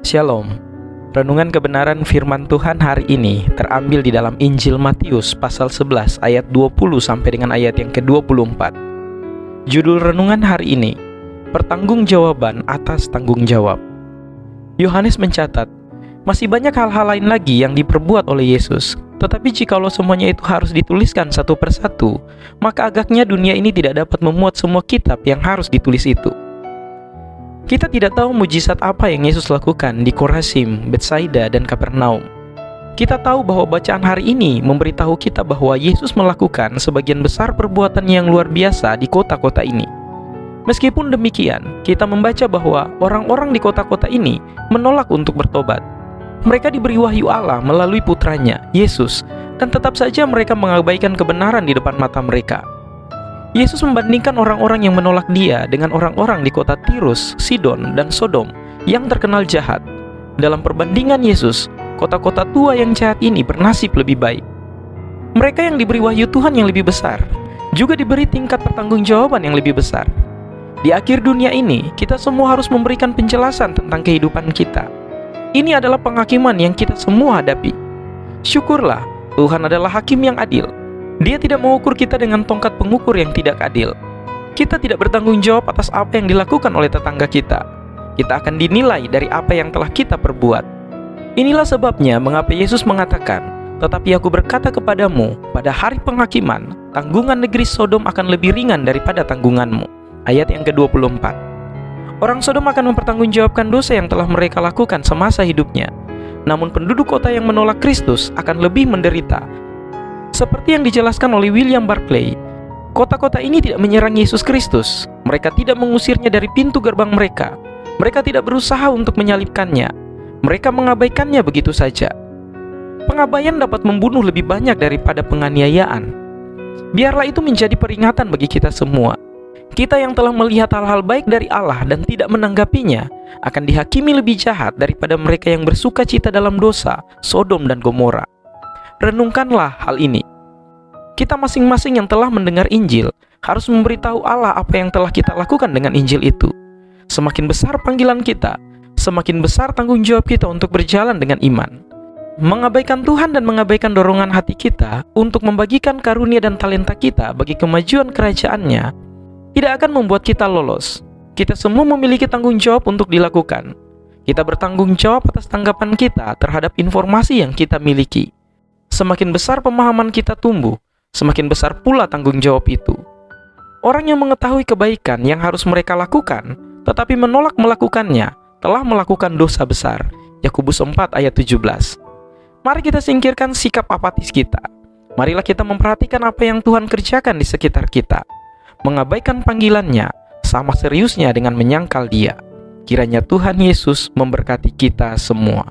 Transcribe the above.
Shalom. Renungan kebenaran firman Tuhan hari ini terambil di dalam Injil Matius pasal 11 ayat 20 sampai dengan ayat yang ke-24. Judul renungan hari ini, pertanggungjawaban atas tanggung jawab. Yohanes mencatat, masih banyak hal-hal lain lagi yang diperbuat oleh Yesus. Tetapi jikalau semuanya itu harus dituliskan satu persatu, maka agaknya dunia ini tidak dapat memuat semua kitab yang harus ditulis itu. Kita tidak tahu mujizat apa yang Yesus lakukan di Korazim, Betsaida, dan Kapernaum. Kita tahu bahwa bacaan hari ini memberitahu kita bahwa Yesus melakukan sebagian besar perbuatan yang luar biasa di kota-kota ini. Meskipun demikian, kita membaca bahwa orang-orang di kota-kota ini menolak untuk bertobat. Mereka diberi wahyu Allah melalui putranya, Yesus, dan tetap saja mereka mengabaikan kebenaran di depan mata mereka. Yesus membandingkan orang-orang yang menolak Dia dengan orang-orang di kota Tirus, Sidon, dan Sodom yang terkenal jahat. Dalam perbandingan Yesus, kota-kota tua yang jahat ini bernasib lebih baik. Mereka yang diberi wahyu Tuhan yang lebih besar juga diberi tingkat pertanggungjawaban yang lebih besar. Di akhir dunia ini, kita semua harus memberikan penjelasan tentang kehidupan kita. Ini adalah penghakiman yang kita semua hadapi. Syukurlah, Tuhan adalah hakim yang adil. Dia tidak mengukur kita dengan tongkat pengukur yang tidak adil. Kita tidak bertanggung jawab atas apa yang dilakukan oleh tetangga kita. Kita akan dinilai dari apa yang telah kita perbuat. Inilah sebabnya mengapa Yesus mengatakan, "Tetapi aku berkata kepadamu, pada hari penghakiman, tanggungan negeri Sodom akan lebih ringan daripada tanggunganmu." Ayat yang ke-24. Orang Sodom akan mempertanggungjawabkan dosa yang telah mereka lakukan semasa hidupnya. Namun penduduk kota yang menolak Kristus akan lebih menderita. Seperti yang dijelaskan oleh William Barclay, kota-kota ini tidak menyerang Yesus Kristus. Mereka tidak mengusirnya dari pintu gerbang mereka. Mereka tidak berusaha untuk menyalibkannya. Mereka mengabaikannya begitu saja. Pengabaian dapat membunuh lebih banyak daripada penganiayaan. Biarlah itu menjadi peringatan bagi kita semua. Kita yang telah melihat hal-hal baik dari Allah dan tidak menanggapinya akan dihakimi lebih jahat daripada mereka yang bersuka cita dalam dosa, Sodom dan Gomora. Renungkanlah hal ini. Kita masing-masing yang telah mendengar Injil harus memberitahu Allah apa yang telah kita lakukan dengan Injil itu. Semakin besar panggilan kita, semakin besar tanggung jawab kita untuk berjalan dengan iman. Mengabaikan Tuhan dan mengabaikan dorongan hati kita untuk membagikan karunia dan talenta kita bagi kemajuan kerajaan-Nya tidak akan membuat kita lolos. Kita semua memiliki tanggung jawab untuk dilakukan. Kita bertanggung jawab atas tanggapan kita terhadap informasi yang kita miliki. Semakin besar pemahaman kita tumbuh, semakin besar pula tanggung jawab itu. Orang yang mengetahui kebaikan yang harus mereka lakukan, tetapi menolak melakukannya, telah melakukan dosa besar. Yakobus 4 ayat 17. Mari kita singkirkan sikap apatis kita. Marilah kita memperhatikan apa yang Tuhan kerjakan di sekitar kita. Mengabaikan panggilannya sama seriusnya dengan menyangkal Dia. Kiranya Tuhan Yesus memberkati kita semua.